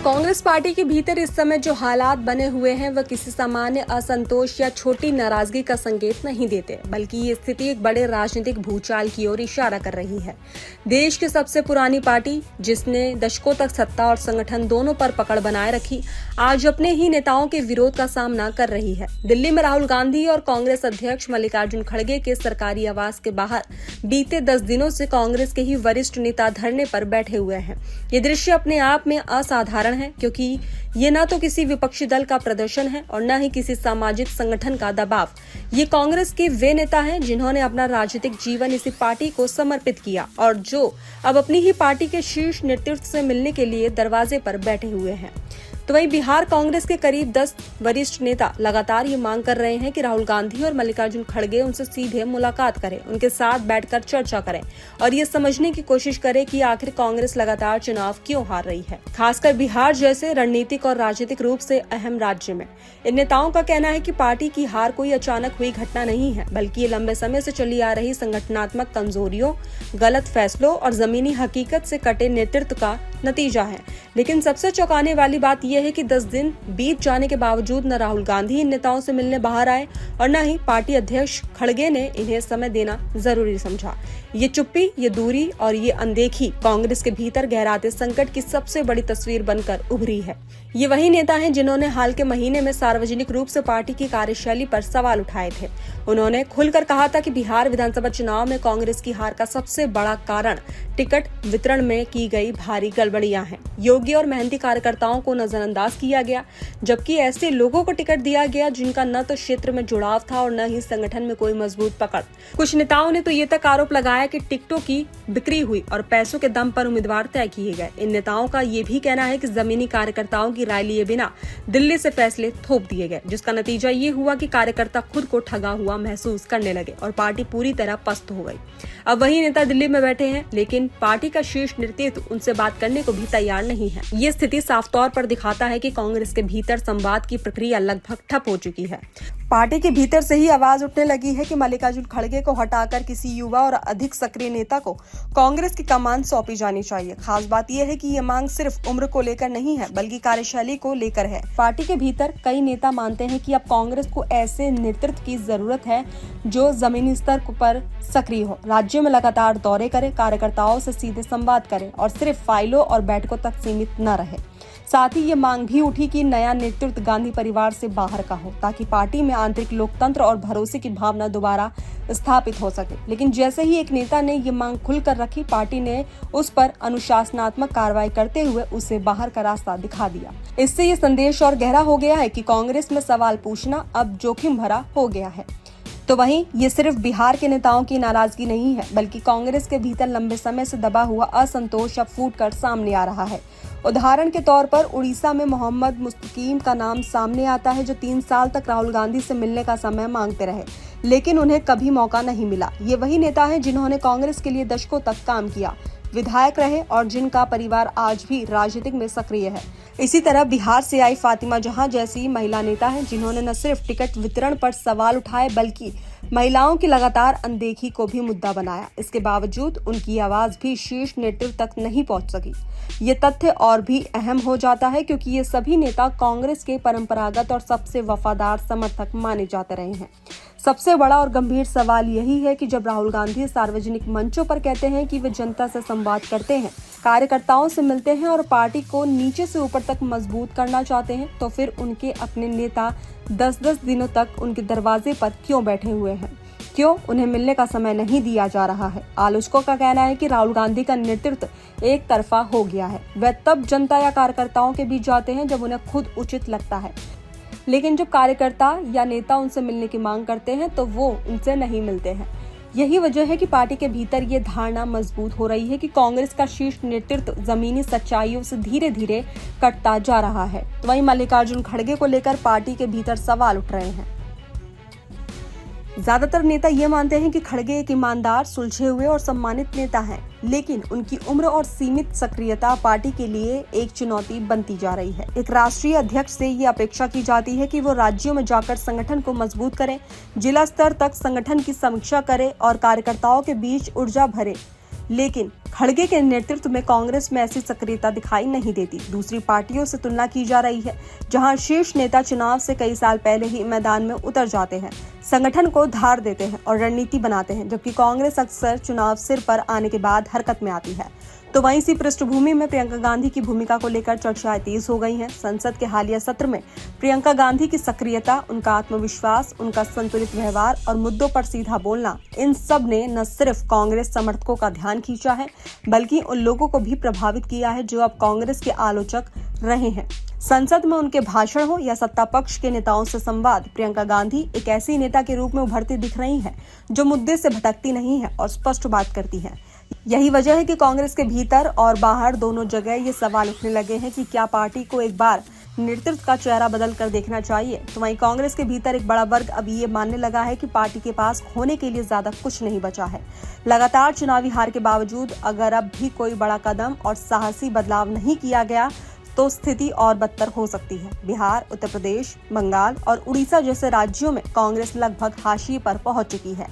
Congress party के भीतर इस समय जो हालात बने हुए हैं वह किसी सामान्य असंतोष या छोटी नाराजगी का संकेत नहीं देते, बल्कि ये स्थिति एक बड़े राजनीतिक भूचाल की ओर इशारा कर रही है। देश की सबसे पुरानी पार्टी, जिसने दशकों तक सत्ता और संगठन दोनों पर पकड़ बनाए रखी, आज अपने ही नेताओं के विरोध का सामना कर रही है। दिल्ली में राहुल गांधी और कांग्रेस अध्यक्ष मल्लिकार्जुन खड़गे के सरकारी आवास के बाहर बीते 10 दिनों से कांग्रेस के ही वरिष्ठ नेता धरने पर बैठे हुए हैं। ये दृश्य अपने आप में असाधारण है, क्योंकि ये न तो किसी विपक्षी दल का प्रदर्शन है और न ही किसी सामाजिक संगठन का दबाव। ये कांग्रेस के वे नेता हैं जिन्होंने अपना राजनीतिक जीवन इसी पार्टी को समर्पित किया और जो अब अपनी ही पार्टी के शीर्ष नेतृत्व से मिलने के लिए दरवाजे पर बैठे हुए हैं। तो वहीं बिहार कांग्रेस के करीब 10 वरिष्ठ नेता लगातार ये मांग कर रहे हैं कि राहुल गांधी और मल्लिकार्जुन खड़गे उनसे सीधे मुलाकात करें, उनके साथ बैठकर चर्चा करें और ये समझने की कोशिश करें कि आखिर कांग्रेस लगातार चुनाव क्यों हार रही है, खासकर बिहार जैसे रणनीतिक और राजनीतिक रूप से अहम राज्य में। इन नेताओं का कहना है कि पार्टी की हार कोई अचानक हुई घटना नहीं है, बल्कि ये लंबे समय से चली आ रही संगठनात्मक कमजोरियों, गलत फैसलों और जमीनी हकीकत से कटे नेतृत्व का नतीजा है। लेकिन सबसे चौंकाने वाली बात यह है कि 10 दिन बीत जाने के बावजूद न राहुल गांधी इन नेताओं से मिलने बाहर आए और न ही पार्टी अध्यक्ष खड़गे ने इन्हें समय देना जरूरी समझा। ये चुप्पी, ये दूरी और ये अनदेखी कांग्रेस के भीतर गहराते संकट की सबसे बड़ी तस्वीर बनकर उभरी है। ये वही नेता हैं जिन्होंने हाल के महीने में सार्वजनिक रूप से पार्टी की कार्यशैली पर सवाल उठाए थे। उन्होंने खुलकर कहा था कि बिहार विधानसभा चुनाव में कांग्रेस की हार का सबसे बड़ा कारण टिकट वितरण में की गई भारी गड़बड़ियां हैं। योग्य और मेहनती कार्यकर्ताओं को नजरअंदाज किया गया, जबकि ऐसे लोगों को टिकट दिया गया जिनका न तो क्षेत्र में जुड़ाव था और न ही संगठन में कोई मजबूत पकड़। कुछ नेताओं ने तो ये तक आरोप लगाया कि टिकटों की बिक्री हुई और पैसों के दम पर उम्मीदवार तय किए गए। इन नेताओं का ये भी कहना है कि जमीनी कार्यकर्ताओं की राय लिए बिना दिल्ली से फैसले थोप दिए गए, जिसका नतीजा ये हुआ कि कार्यकर्ता खुद को ठगा हुआ महसूस करने लगे और पार्टी पूरी तरह पस्त हो गई। अब वही नेता दिल्ली में बैठे हैं, लेकिन पार्टी का शीर्ष नेतृत्व उनसे बात करने को भी तैयार नहीं है। ये स्थिति साफ तौर पर दिखाता है कि कांग्रेस के भीतर संवाद की प्रक्रिया लगभग ठप हो चुकी है। पार्टी के भीतर से ही आवाज उठने लगी है कि मल्लिकार्जुन खड़गे को हटाकर किसी युवा और अधिक सक्रिय नेता को कांग्रेस की कमान सौंपी जानी चाहिए। खास बात यह है कि ये मांग सिर्फ उम्र को लेकर नहीं है, बल्कि कार्यशैली को लेकर है। पार्टी के भीतर कई नेता मानते हैं कि अब कांग्रेस को ऐसे नेतृत्व की जरूरत है जो जमीनी स्तर पर सक्रिय हो, राज्य में लगातार दौरे करे, कार्यकर्ताओं से सीधे संवाद करे और सिर्फ फाइलों और बैठकों तक सीमित न रहे। साथ ही ये मांग भी उठी कि नया नेतृत्व गांधी परिवार से बाहर का हो, ताकि पार्टी में आंतरिक लोकतंत्र और भरोसे की भावना दोबारा स्थापित हो सके। लेकिन जैसे ही एक नेता ने ये मांग खुलकर रखी, पार्टी ने उस पर अनुशासनात्मक कार्रवाई करते हुए उसे बाहर का रास्ता दिखा दिया। इससे ये संदेश और गहरा हो गया है कि कांग्रेस में सवाल पूछना अब जोखिम भरा हो गया है। तो वहीं ये सिर्फ बिहार के नेताओं की नाराजगी नहीं है, बल्कि कांग्रेस के भीतर लंबे समय से दबा हुआ असंतोष अब फूटकर सामने आ रहा है। उदाहरण के तौर पर उड़ीसा में मोहम्मद मुस्तकीम का नाम सामने आता है, जो 3 साल तक राहुल गांधी से मिलने का समय मांगते रहे, लेकिन उन्हें कभी मौका नहीं मिला। ये वही नेता हैं जिन्होंने कांग्रेस के लिए दशकों तक काम किया, विधायक रहे और जिनका परिवार आज भी राजनीतिक में सक्रिय है। इसी तरह बिहार से आई फातिमा जहां जैसी महिला नेता हैं जिन्होंने न सिर्फ टिकट वितरण पर सवाल उठाए, बल्कि महिलाओं की लगातार अनदेखी को भी मुद्दा बनाया। इसके बावजूद उनकी आवाज भी शीर्ष नेतृत्व तक नहीं पहुंच सकी। ये तथ्य और भी अहम हो जाता है क्योंकि ये सभी नेता कांग्रेस के परंपरागत और सबसे वफादार समर्थक माने जाते रहे हैं। सबसे बड़ा और गंभीर सवाल यही है कि जब राहुल गांधी सार्वजनिक मंचों पर कहते हैं कि वे जनता से संवाद करते हैं, कार्यकर्ताओं से मिलते हैं और पार्टी को नीचे से ऊपर तक मजबूत करना चाहते हैं, तो फिर उनके अपने नेता 10-10 दिनों तक उनके दरवाजे पर क्यों बैठे हुए हैं? क्यों उन्हें मिलने का समय नहीं दिया जा रहा है? आलोचकों का कहना है कि राहुल गांधी का नेतृत्व एक तरफा हो गया है। वह तब जनता या कार्यकर्ताओं के बीच जाते हैं जब उन्हें खुद उचित लगता है, लेकिन जब कार्यकर्ता या नेता उनसे मिलने की मांग करते हैं तो वो उनसे नहीं मिलते हैं। यही वजह है कि पार्टी के भीतर ये धारणा मजबूत हो रही है कि कांग्रेस का शीर्ष नेतृत्व जमीनी सच्चाइयों से धीरे धीरे कटता जा रहा है। तो वहीं मल्लिकार्जुन खड़गे को लेकर पार्टी के भीतर सवाल उठ रहे हैं। ज्यादातर नेता ये मानते हैं कि खड़गे एक ईमानदार, सुलझे हुए और सम्मानित नेता हैं, लेकिन उनकी उम्र और सीमित सक्रियता पार्टी के लिए एक चुनौती बनती जा रही है। एक राष्ट्रीय अध्यक्ष से ये अपेक्षा की जाती है कि वो राज्यों में जाकर संगठन को मजबूत करे, जिला स्तर तक संगठन की समीक्षा करे और कार्यकर्ताओं के बीच ऊर्जा भरे। लेकिन खड़गे के नेतृत्व में कांग्रेस में ऐसी सक्रियता दिखाई नहीं देती। दूसरी पार्टियों से तुलना की जा रही है, जहां शीर्ष नेता चुनाव से कई साल पहले ही मैदान में उतर जाते हैं, संगठन को धार देते हैं और रणनीति बनाते हैं, जबकि कांग्रेस अक्सर चुनाव सिर पर आने के बाद हरकत में आती है। तो वहीं इसी पृष्ठभूमि में प्रियंका गांधी की भूमिका को लेकर चर्चाएं तेज हो गई हैं। संसद के हालिया सत्र में प्रियंका गांधी की सक्रियता, उनका आत्मविश्वास, उनका संतुलित व्यवहार और मुद्दों पर सीधा बोलना, इन सब ने न सिर्फ कांग्रेस समर्थकों का ध्यान खींचा है, बल्कि उन लोगों को भी प्रभावित किया है जो अब कांग्रेस के आलोचक रहे हैं। संसद में उनके भाषण हो या सत्ता पक्ष के नेताओं से संवाद, प्रियंका गांधी एक ऐसी नेता के रूप में उभरती दिख रही हैं, जो मुद्दे से भटकती नहीं है और स्पष्ट बात करती है। यही वजह है कि कांग्रेस के भीतर और बाहर दोनों जगह ये सवाल उठने लगे हैं कि क्या पार्टी को एक बार नेतृत्व का चेहरा बदल कर देखना चाहिए। तो वहीं कांग्रेस के भीतर एक बड़ा वर्ग अब ये मानने लगा है कि पार्टी के पास खोने के लिए ज्यादा कुछ नहीं बचा है। लगातार चुनावी हार के बावजूद अगर अब भी कोई बड़ा कदम और साहसी बदलाव नहीं किया गया तो स्थिति और बदतर हो सकती है। बिहार, उत्तर प्रदेश, बंगाल और उड़ीसा जैसे राज्यों में कांग्रेस लगभग हाशिए पर पहुंच चुकी है।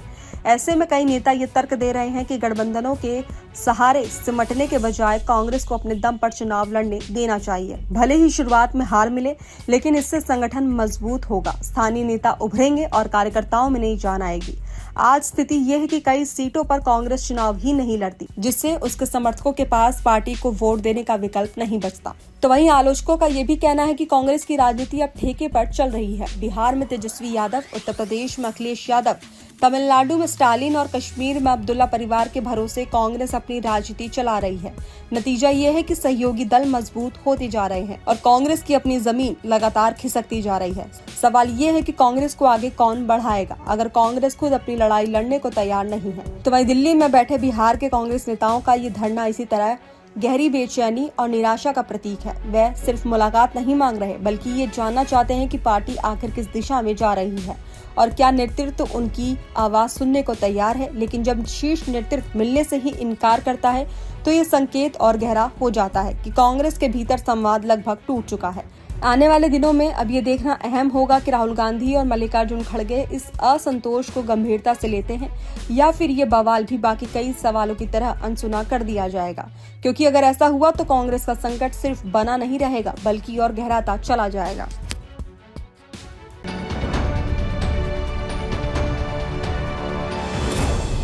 ऐसे में कई नेता ये तर्क दे रहे हैं कि गठबंधनों के सहारे सिमटने के बजाय कांग्रेस को अपने दम पर चुनाव लड़ने देना चाहिए। भले ही शुरुआत में हार मिले, लेकिन इससे संगठन मजबूत होगा, स्थानीय नेता उभरेंगे और कार्यकर्ताओं में नई जान आएगी। आज स्थिति यह है कि कई सीटों पर कांग्रेस चुनाव ही नहीं लड़ती, जिससे उसके समर्थकों के पास पार्टी को वोट देने का विकल्प नहीं बचता। तो वहीं आलोचकों का ये भी कहना है कि कांग्रेस की राजनीति अब ठेके पर चल रही है। बिहार में तेजस्वी यादव, उत्तर प्रदेश में अखिलेश यादव, तमिलनाडु में स्टालिन और कश्मीर में अब्दुल्ला परिवार के भरोसे कांग्रेस अपनी राजनीति चला रही है। नतीजा ये है कि सहयोगी दल मजबूत होते जा रहे हैं और कांग्रेस की अपनी जमीन लगातार खिसकती जा रही है। सवाल ये है कि कांग्रेस को आगे कौन बढ़ाएगा अगर कांग्रेस खुद अपनी लड़ाई लड़ने को तैयार नहीं है। तो वहीं दिल्ली में बैठे बिहार के कांग्रेस नेताओं का ये धरना इसी तरह गहरी बेचैनी और निराशा का प्रतीक है। वे सिर्फ मुलाकात नहीं मांग रहे, बल्कि ये जानना चाहते हैं कि पार्टी आखिर किस दिशा में जा रही है और क्या नेतृत्व उनकी आवाज सुनने को तैयार है। लेकिन जब शीर्ष नेतृत्व मिलने से ही इनकार करता है तो ये संकेत और गहरा हो जाता है कि कांग्रेस के भीतर संवाद लगभग टूट चुका है। आने वाले दिनों में अब ये देखना अहम होगा कि राहुल गांधी और मल्लिकार्जुन खड़गे इस असंतोष को गंभीरता से लेते हैं या फिर ये बवाल भी बाकी कई सवालों की तरह अनसुना कर दिया जाएगा। क्योंकि अगर ऐसा हुआ तो कांग्रेस का संकट सिर्फ बना नहीं रहेगा, बल्कि और गहराता चला जाएगा।